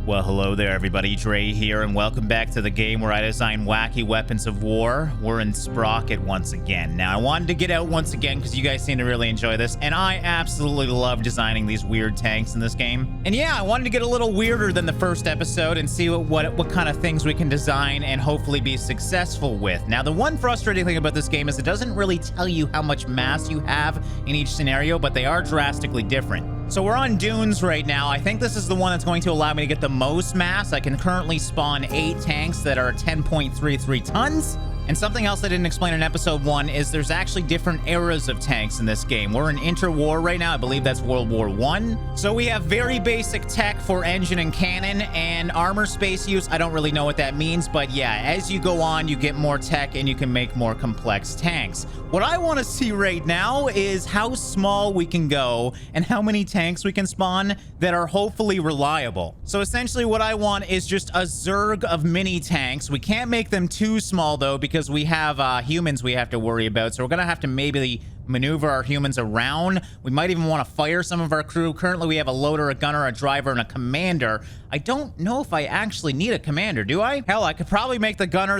Well, hello there, everybody. Drae here, and welcome back to the game where I design wacky weapons of war. We're in Sprocket once again. Now, I wanted to get out once again because you guys seem to really enjoy this, and I absolutely love designing these weird tanks in this game. And yeah, I wanted to get a little weirder than the first episode and see what kind of things we can design and hopefully be successful with. Now, the one frustrating thing about this game is it doesn't really tell you how much mass you have in each scenario, but they are drastically different. So we're on dunes right now. I think this is the one that's going to allow me to get the most mass. I can currently spawn 8 tanks that are 10.33 tons. And something else I didn't explain in episode 1 is there's actually different eras of tanks in this game. We're in interwar right now. I believe that's World War I. So we have very basic tech for engine and cannon, and armor space use. I don't really know what that means, but yeah, as you go on, you get more tech and you can make more complex tanks. What I want to see right now is how small we can go and how many tanks we can spawn that are hopefully reliable. So essentially what I want is just a zerg of mini tanks. We can't make them too small though, because we have humans we have to worry about. So we're gonna have to maybe maneuver our humans around. We might even want to fire some of our crew. Currently we have a loader, a gunner, a driver, and a commander. I don't know if I actually need a commander, do I? Hell, I could probably make the gunner,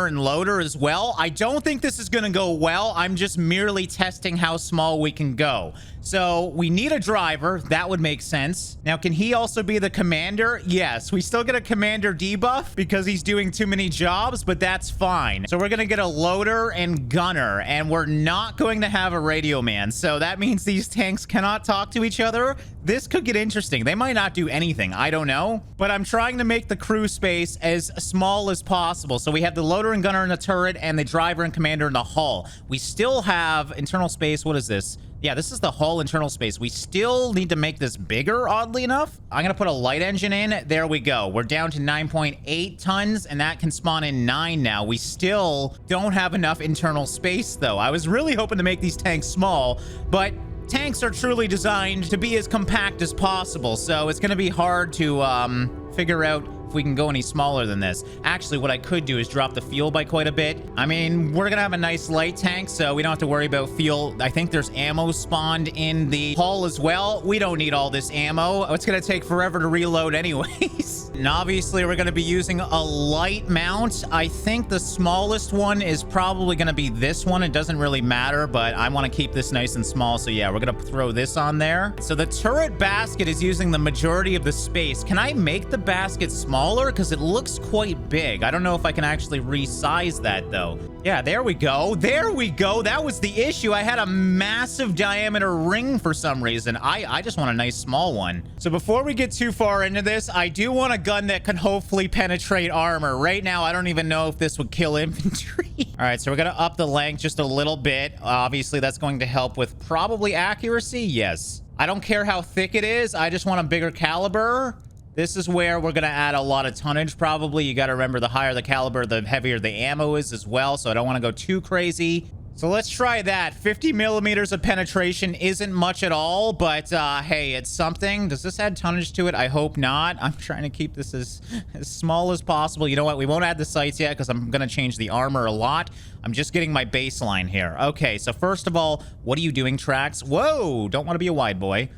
and loader as well. I don't think this is gonna go well. I'm just merely testing how small we can go. So we need a driver. That would make sense. Now, can he also be the commander? Yes, we still get a commander debuff because he's doing too many jobs, but that's fine. So we're gonna get a loader and gunner, and we're not going to have a radio man. So that means these tanks cannot talk to each other. This could get interesting. They might not do anything. I don't know. But I'm trying to make the crew space as small as possible. So we have the loader and gunner in the turret and the driver and commander in the hull. We still have internal space. What is this? Yeah, this is the hull internal space. We still need to make this bigger, oddly enough. I'm going to put a light engine in. There we go. We're down to 9.8 tons, and that can spawn in 9 now. We still don't have enough internal space, though. I was really hoping to make these tanks small, but tanks are truly designed to be as compact as possible, so it's going to be hard to figure out if we can go any smaller than this. Actually, what I could do is drop the fuel by quite a bit. I mean, we're gonna have a nice light tank, so we don't have to worry about fuel. I think there's ammo spawned in the hull as well. We don't need all this ammo. It's gonna take forever to reload anyways. And obviously, we're gonna be using a light mount. I think the smallest one is probably gonna be this one. It doesn't really matter, but I want to keep this nice and small, so yeah, we're gonna throw this on there. So the turret basket is using the majority of the space. Can I make the basket smaller? Because it looks quite big. I don't know if I can actually resize that though. Yeah, there we go. There we go. That was the issue. I had a massive diameter ring for some reason. I just want a nice small one. So before we get too far into this, I do want a gun that can hopefully penetrate armor. Right now, I don't even know if this would kill infantry. All right, so we're gonna up the length just a little bit. Obviously, that's going to help with probably accuracy. Yes. I don't care how thick it is. I just want a bigger caliber. This is where we're going to add a lot of tonnage, probably. You got to remember, the higher the caliber, the heavier the ammo is as well. So I don't want to go too crazy. So let's try that. 50 millimeters of penetration isn't much at all, but hey, it's something. Does this add tonnage to it? I hope not. I'm trying to keep this as small as possible. You know what? We won't add the sights yet because I'm going to change the armor a lot. I'm just getting my baseline here. Okay, so first of all, what are you doing, Tracks? Whoa, don't want to be a wide boy.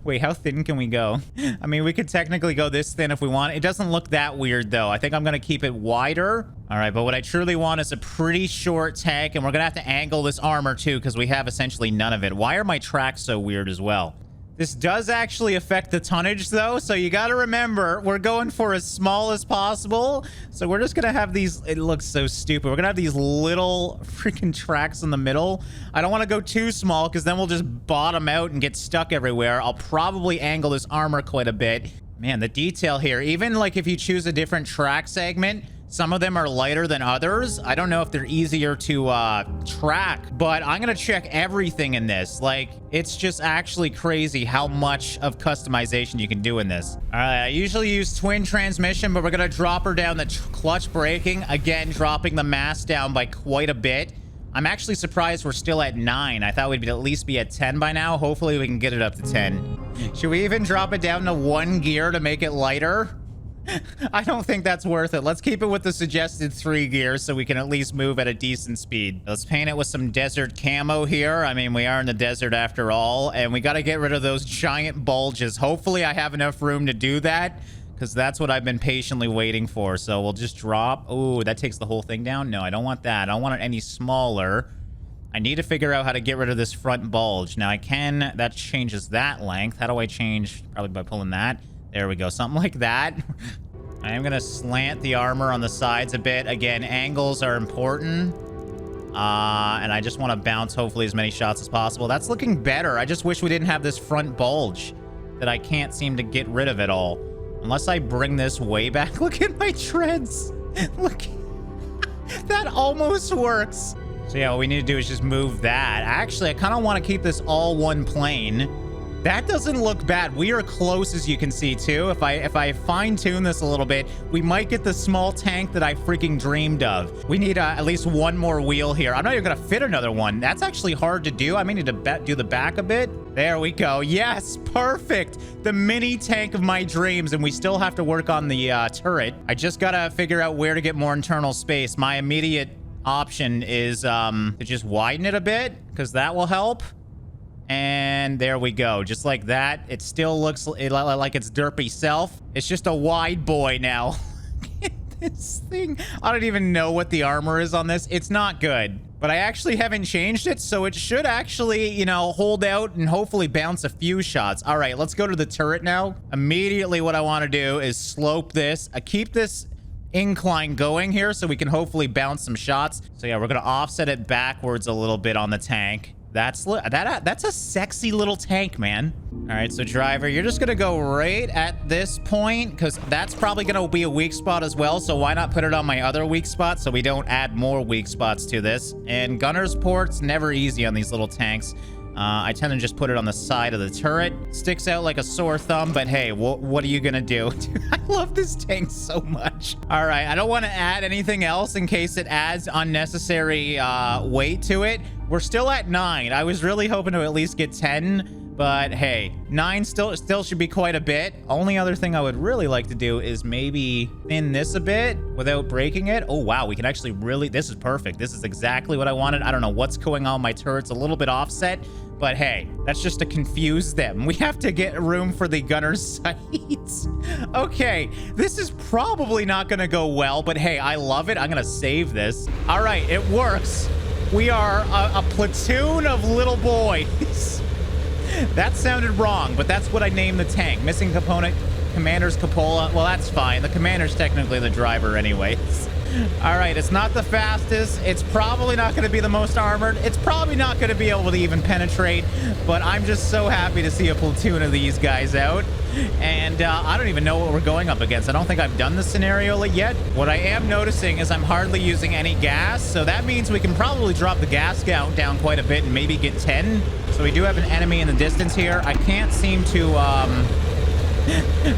Wait, how thin can we go? I mean, we could technically go this thin if we want. It doesn't look that weird, though. I think I'm going to keep it wider. All right, but what I truly want is a pretty short tank, and we're going to have to angle this armor, too, because we have essentially none of it. Why are my tracks so weird as well? This does actually affect the tonnage, though, so you got to remember, we're going for as small as possible. So we're just going to have these... It looks so stupid. We're going to have these little freaking tracks in the middle. I don't want to go too small, because then we'll just bottom out and get stuck everywhere. I'll probably angle this armor quite a bit. Man, the detail here. Even, like, if you choose a different track segment... Some of them are lighter than others. I don't know if they're easier to track, but I'm going to check everything in this. Like, it's just actually crazy how much of customization you can do in this. All right, I usually use twin transmission, but we're going to drop her down the clutch braking. Again, dropping the mass down by quite a bit. I'm actually surprised we're still at 9. I thought we'd at least be at 10 by now. Hopefully, we can get it up to 10. Should we even drop it down to 1 gear to make it lighter? I don't think that's worth it. Let's keep it with the suggested 3 gears so we can at least move at a decent speed. Let's paint it with some desert camo here. I mean, we are in the desert after all, and we got to get rid of those giant bulges. Hopefully, I have enough room to do that, because that's what I've been patiently waiting for. So we'll just drop. Oh, that takes the whole thing down. No, I don't want that. I don't want it any smaller. I need to figure out how to get rid of this front bulge. Now I can, that changes that length. How do I change? Probably by pulling that. There we go. Something like that. I am going to slant the armor on the sides a bit. Again, angles are important. And I just want to bounce hopefully as many shots as possible. That's looking better. I just wish we didn't have this front bulge that I can't seem to get rid of at all. Unless I bring this way back. Look at my treads. Look. That almost works. So yeah, what we need to do is just move that. Actually, I kind of want to keep this all one plane. That doesn't look bad. We are close, as you can see, too. If I fine-tune this a little bit, we might get the small tank that I freaking dreamed of. We need at least one more wheel here. I'm not even going to fit another one. That's actually hard to do. I may need to do the back a bit. There we go. Yes, perfect. The mini tank of my dreams, and we still have to work on the turret. I just got to figure out where to get more internal space. My immediate option is to just widen it a bit, because that will help. And there we go. Just like that. It still looks like its derpy self. It's just a wide boy now. Look at this thing. I don't even know what the armor is on this. It's not good. But I actually haven't changed it, so it should actually, you know, hold out and hopefully bounce a few shots. All right, let's go to the turret now. Immediately what I want to do is slope this. Keep this incline going here so we can hopefully bounce some shots. So yeah, we're going to offset it backwards a little bit on the tank. That's a sexy little tank, man. All right, so driver, you're just gonna go right at this point because that's probably gonna be a weak spot as well. So why not put it on my other weak spot so we don't add more weak spots to this? And gunner's port's never easy on these little tanks. I tend to just put it on the side of the turret. Sticks out like a sore thumb, but hey, what are you gonna do? I love this tank so much. All right, I don't want to add anything else in case it adds unnecessary weight to it. We're still at 9. I was really hoping to at least get 10, but hey, 9 still should be quite a bit. Only other thing I would really like to do is maybe thin this a bit without breaking it. Oh, wow, we can actually really, this is perfect. This is exactly what I wanted. I don't know what's going on. My turret's a little bit offset, but hey, that's just to confuse them. We have to get room for the gunner's sights. Okay, this is probably not gonna go well, but hey, I love it. I'm gonna save this. All right, it works. We are a platoon of little boys. That sounded wrong, but that's what I named the tank. Missing component, commander's cupola. Well, that's fine. The commander's technically the driver anyways. All right, it's not the fastest. It's probably not going to be the most armored. It's probably not going to be able to even penetrate, but I'm just so happy to see a platoon of these guys out. And I don't even know what we're going up against. I don't think I've done the scenario yet. What I am noticing is I'm hardly using any gas, so that means we can probably drop the gas count down quite a bit and maybe get 10. So we do have an enemy in the distance here. I can't seem to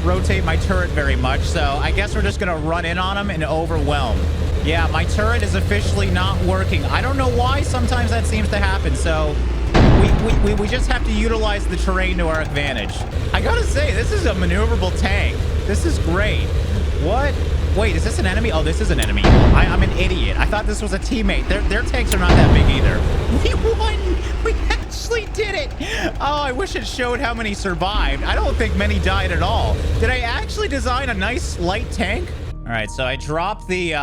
rotate my turret very much, so I guess we're just gonna run in on him and overwhelm. Yeah, my turret is officially not working. I don't know why sometimes that seems to happen, so we just have to utilize the terrain to our advantage. I gotta say, this is a maneuverable tank. This is great. What? Wait, is this an enemy? Oh, this is an enemy. I'm an idiot. I thought this was a teammate. Their tanks are not that big either. We won! We actually did it! Oh, I wish it showed how many survived. I don't think many died at all. Did I actually design a nice light tank? All right, so I dropped the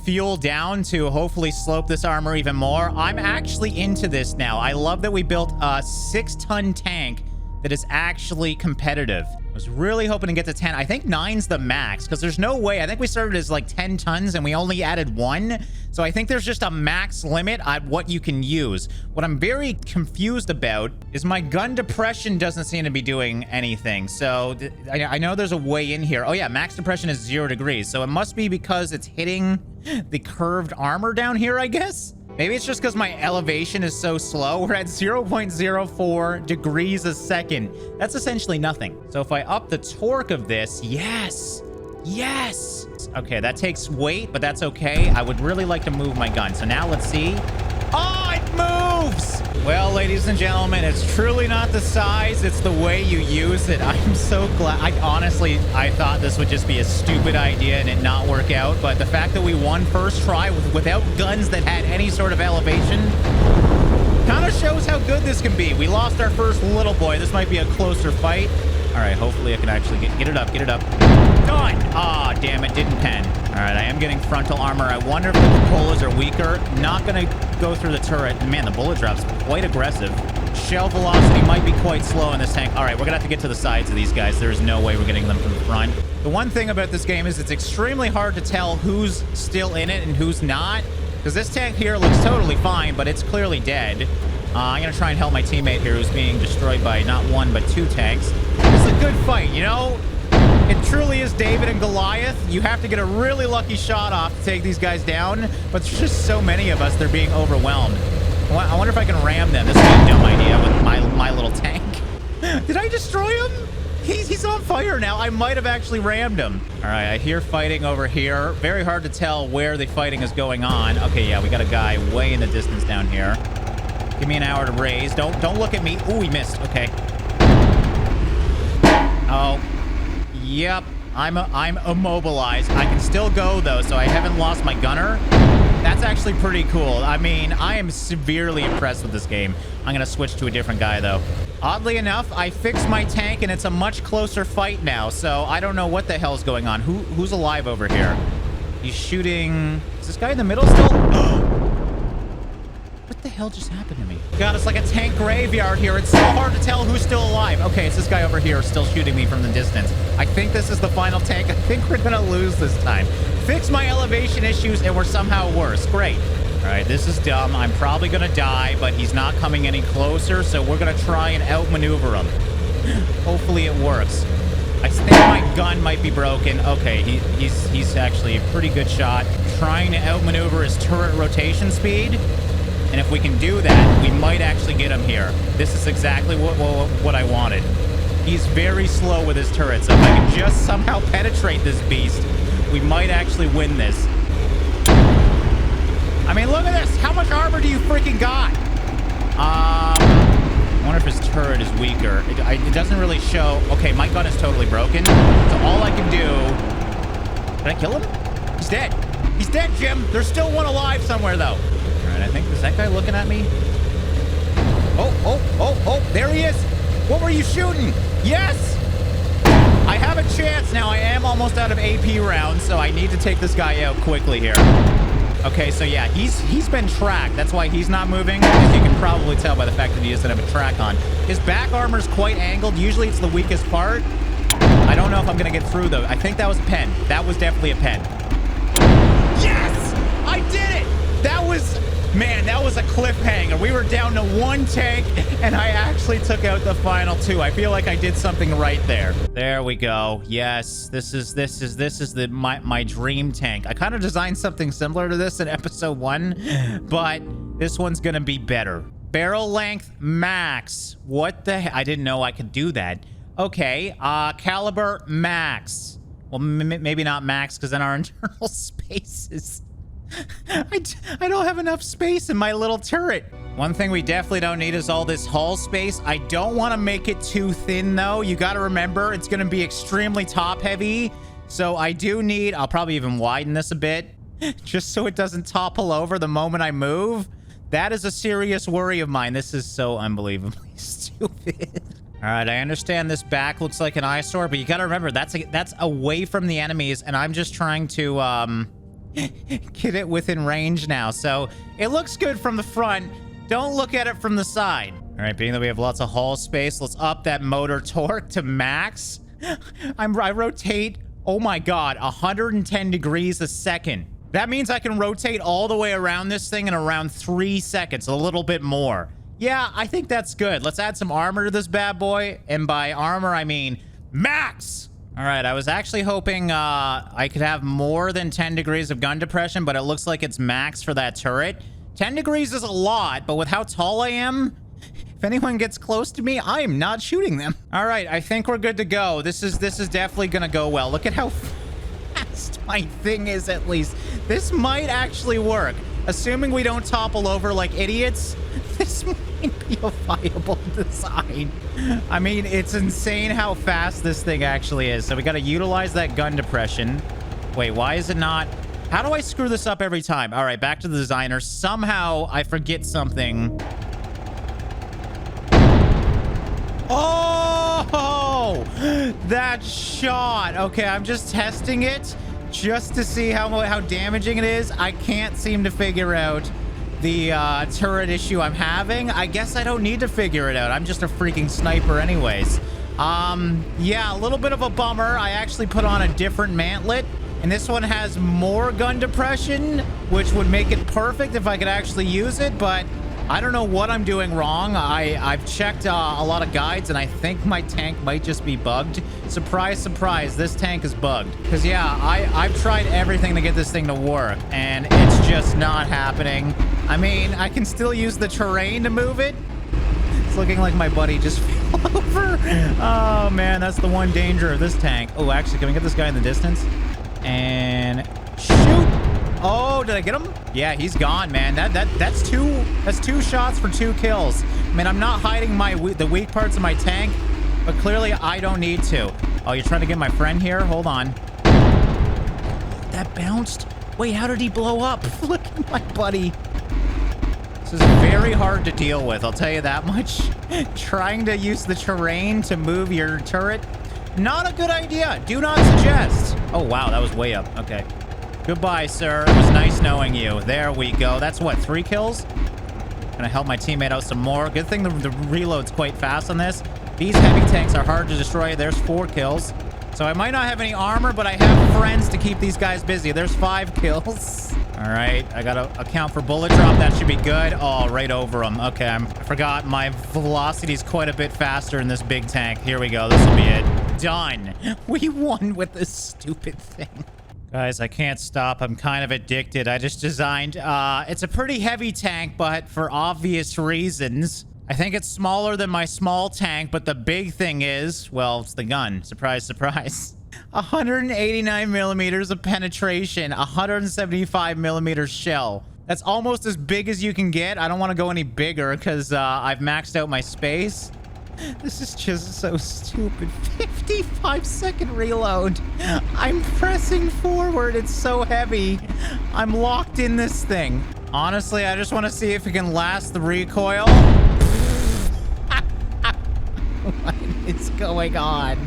fuel down to hopefully slope this armor even more. I'm actually into this now. I love that we built a 6-ton tank that is actually competitive. I was really hoping to get to 10. I think 9's the max because there's no way. I think we started as like 10 tons and we only added 1. So I think there's just a max limit on what you can use. What I'm very confused about is my gun depression doesn't seem to be doing anything. So I know there's a way in here. Oh yeah, max depression is 0 degrees. So it must be because it's hitting the curved armor down here, I guess. Maybe it's just because my elevation is so slow. We're at 0.04 degrees a second. That's essentially nothing. So if I up the torque of this, yes. Yes. Okay, that takes weight, but that's okay. I would really like to move my gun. So now let's see. Oh, it moves. Well, ladies and gentlemen, it's truly not the size. It's the way you use it. I'm so glad. I thought this would just be a stupid idea and it not work out. But the fact that we won first try without guns that had any sort of elevation kind of shows how good this can be. We lost our first little boy. This might be a closer fight. All right, hopefully I can actually get it up, get it up. Done! Ah, damn it, didn't pen. All right, I am getting frontal armor. I wonder if the cupolas are weaker. Not gonna go through the turret. Man, the bullet drop's quite aggressive. Shell velocity might be quite slow in this tank. All right, we're gonna have to get to the sides of these guys. There's no way we're getting them from the front. The one thing about this game is it's extremely hard to tell who's still in it and who's not, because this tank here looks totally fine, but it's clearly dead. I'm gonna try and help my teammate here who's being destroyed by not one, but two tanks. This is a good fight, you know? It truly is David and Goliath. You have to get a really lucky shot off to take these guys down, but there's just so many of us, they're being overwhelmed. I wonder if I can ram them. This is a dumb idea with my little tank. Did I destroy him? He's on fire now. I might have actually rammed him. All right, I hear fighting over here. Very hard to tell where the fighting is going on. Okay, yeah, we got a guy way in the distance down here. Give me an hour to raise. Don't look at me. Ooh, he missed. Okay. Oh. Yep. I'm immobilized. I can still go, though, so I haven't lost my gunner. That's actually pretty cool. I mean, I am severely impressed with this game. I'm going to switch to a different guy, though. Oddly enough, I fixed my tank, and it's a much closer fight now, so I don't know what the hell's going on. Who's alive over here? He's shooting... Is this guy in the middle still? What the hell just happened to me? God, it's like a tank graveyard here. It's so hard to tell who's still alive. Okay, it's this guy over here still shooting me from the distance. I think this is the final tank. I think we're going to lose this time. Fix my elevation issues, and we're somehow worse. Great. All right, this is dumb. I'm probably going to die, but he's not coming any closer, so we're going to try and outmaneuver him. Hopefully it works. I think my gun might be broken. Okay, he's actually a pretty good shot. Trying to outmaneuver his turret rotation speed. And if we can do that, we might actually get him here. This is exactly what I wanted. He's very slow with his turret, so if I can just somehow penetrate this beast, we might actually win this. I mean, look at this. How much armor do you freaking got? I wonder if his turret is weaker. It doesn't really show. Okay, my gun is totally broken. So all I can do... Did I kill him? He's dead. He's dead, Jim. There's still one alive somewhere, though. All right, I think, is that guy looking at me? Oh, there he is. What were you shooting? Yes! I have a chance now. I am almost out of AP rounds, so I need to take this guy out quickly here. Okay, so yeah, he's been tracked. That's why he's not moving, as you can probably tell by the fact that he doesn't have a track on. His back armor is quite angled. Usually it's the weakest part. I don't know if I'm going to get through, though. I think that was a pen. That was definitely a pen. Yes! I did it! That was... Man, that was a cliffhanger. We were down to one tank, and I actually took out the final two. I feel like I did something right there. There we go. Yes, this is my dream tank. I kind of designed something similar to this in episode 1, but this one's gonna be better. Barrel length max. What the heck? I didn't know I could do that. Okay, caliber max. Well, maybe not max, because then our internal space is... I don't have enough space in my little turret. One thing we definitely don't need is all this hull space. I don't want to make it too thin, though. You got to remember, it's going to be extremely top heavy. So I do need... I'll probably even widen this a bit, just so it doesn't topple over the moment I move. That is a serious worry of mine. This is so unbelievably stupid. All right, I understand this back looks like an eyesore, but you got to remember, that's away from the enemies, and I'm just trying to... get it within range now. So it looks good from the front. Don't look at it from the side. All right, being that we have lots of hull space, let's up that motor torque to max. I rotate, oh my God, 110 degrees a second. That means I can rotate all the way around this thing in around 3 seconds, a little bit more. Yeah, I think that's good. Let's add some armor to this bad boy. And by armor, I mean max. All right, I was actually hoping I could have more than 10 degrees of gun depression, but it looks like it's max for that turret. 10 degrees is a lot, but with how tall I am, if anyone gets close to me, I am not shooting them. All right, I think we're good to go. This is definitely gonna go well. Look at how fast my thing is, at least. This might actually work. Assuming we don't topple over like idiots, this might be a viable design. I mean, it's insane how fast this thing actually is. So we got to utilize that gun depression. Wait, why is it not? How do I screw this up every time? All right, back to the designer. Somehow I forget something. Oh, go. That shot. Okay, I'm just testing it just to see how damaging it is. I can't seem to figure out the turret issue I'm having. I guess I don't need to figure it out. I'm just a freaking sniper anyways. Yeah, a little bit of a bummer. I actually put on a different mantlet, and this one has more gun depression, which would make it perfect if I could actually use it, but I don't know what I'm doing wrong. I've checked a lot of guides, and I think my tank might just be bugged. Surprise, surprise, this tank is bugged. Because, yeah, I've tried everything to get this thing to work, and it's just not happening. I mean, I can still use the terrain to move it. It's looking like my buddy just fell over. Oh, man, that's the one danger of this tank. Oh, actually, can we get this guy in the distance? And shoot. Oh, did I get him? Yeah, he's gone, man. That's two shots for 2 kills. I mean, I'm not hiding the weak parts of my tank, but clearly I don't need to. Oh, you're trying to get my friend here? Hold on. That bounced? Wait, how did he blow up? Look at my buddy. This is very hard to deal with, I'll tell you that much. Trying to use the terrain to move your turret, not a good idea. Do not suggest. Oh, wow, that was way up. Okay. Goodbye, sir. It was nice knowing you. There we go. That's what, 3 kills? Gonna help my teammate out some more. Good thing the reload's quite fast on this. These heavy tanks are hard to destroy. There's 4 kills. So I might not have any armor, but I have friends to keep these guys busy. There's 5 kills. All right, I gotta account for bullet drop. That should be good. Oh, right over them. Okay, I forgot my velocity is quite a bit faster in this big tank. Here we go. This will be it. Done. We won with this stupid thing. Guys, I can't stop. I'm kind of addicted. I just designed... it's a pretty heavy tank, but for obvious reasons. I think it's smaller than my small tank, but the big thing is... Well, it's the gun. Surprise, surprise. 189 millimeters of penetration. 175 millimeters shell. That's almost as big as you can get. I don't want to go any bigger because I've maxed out my space. This is just so stupid. 55-second reload. I'm pressing forward. It's so heavy. I'm locked in this thing. Honestly, I just want to see if it can last the recoil. What is going on?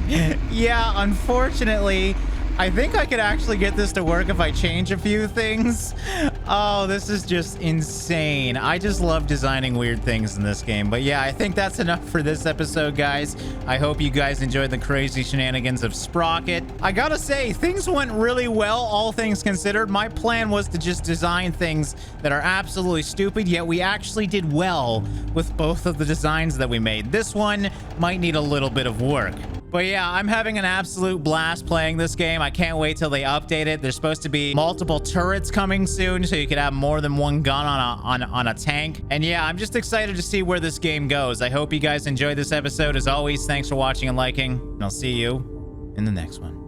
Yeah, unfortunately, I think I could actually get this to work if I change a few things. Oh, this is just insane. I just love designing weird things in this game. But yeah, I think that's enough for this episode, guys. I hope you guys enjoyed the crazy shenanigans of Sprocket. I gotta say, things went really well, all things considered. My plan was to just design things that are absolutely stupid, yet we actually did well with both of the designs that we made. This one might need a little bit of work. But yeah, I'm having an absolute blast playing this game. I can't wait till they update it. There's supposed to be multiple turrets coming soon, so you could have more than one gun on a tank. And yeah, I'm just excited to see where this game goes. I hope you guys enjoyed this episode. As always, thanks for watching and liking, and I'll see you in the next one.